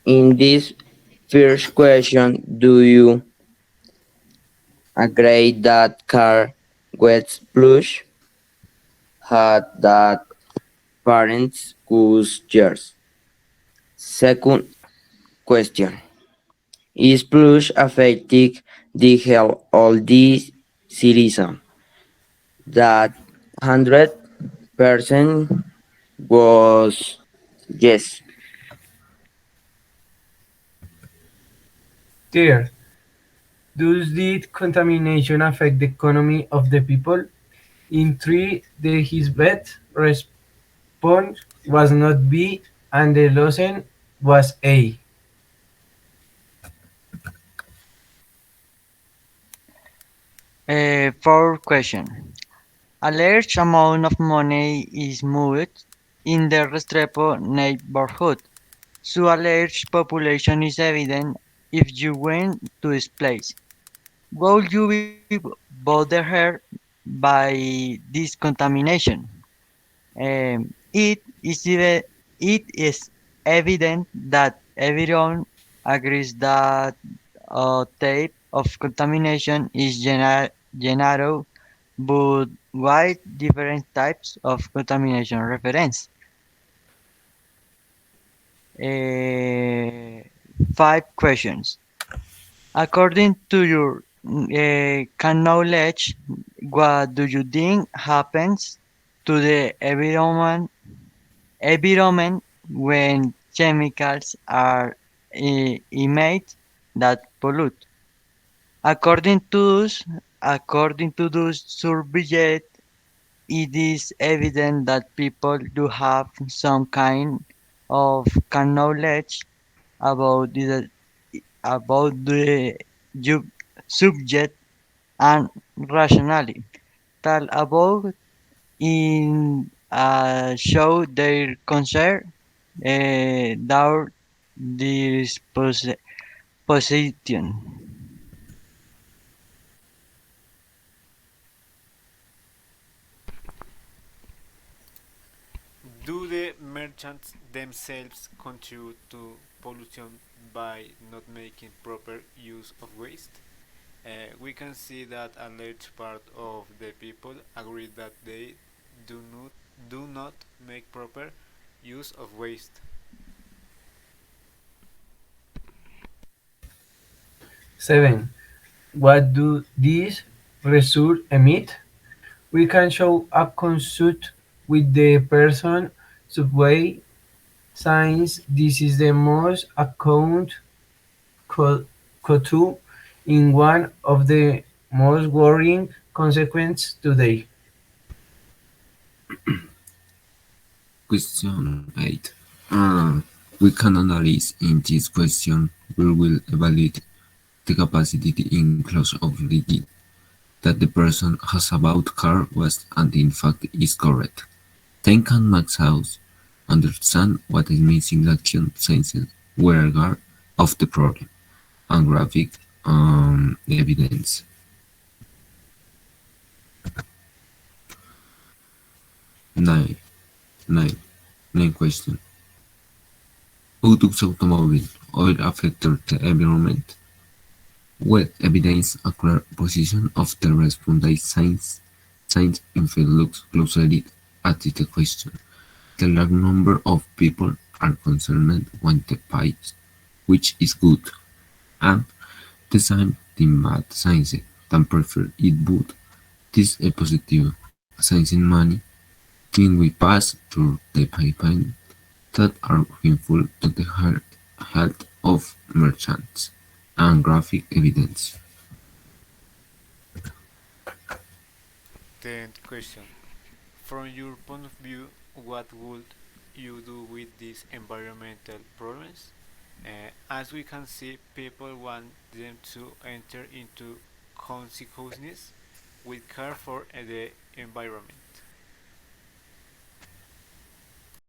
In this first question, do you agree that car gets plush had that parents whose years? Second question. Is plush affecting the health of the citizen? That 100% was yes. Third, does the contamination affect the economy of the people? In three, his bet response was not B and the lesson was A. Fourth question. A large amount of money is moved in the Restrepo neighborhood, so a large population is evident if you went to this place. Would you be bothered by this contamination? It is evident that everyone agrees that a type of contamination is general, but why different types of contamination reference? Uh, Five questions. According to your knowledge, what do you think happens to the environment when chemicals are emitted that pollute? According to those, according to those surveyed, it is evident that people do have some kind of knowledge about the ju- subject and rationality. Tal about in show their concern their position. Do the merchants themselves contribute to pollution by not making proper use of waste? We can see that a large part of the people agree that they do not make proper use of waste. 7. What do these results emit? We can show a consult with the person subway signs. This is the most account co- in one of the most worrying consequences today. Question 8. We can analyze in this question we will evaluate the capacity in clause of rigid that the person has about car was and in fact is correct. Then can Max House understand what is missing action senses were guard of the problem and graphic evidence. 9. 9. 9 question. Outdoors automobile oil affected the environment. With evidence a clear position of the respondent science in fact looks closely at the question. The large number of people are concerned with the pipes, which is good, and the same in bad science than prefer it but this a positive science in money when we pass through the pipeline that are harmful to the health of merchants and graphic evidence. 10th question. From your point of view, what would you do with these environmental problems? As we can see, people want them to enter into consciousness with care for the environment.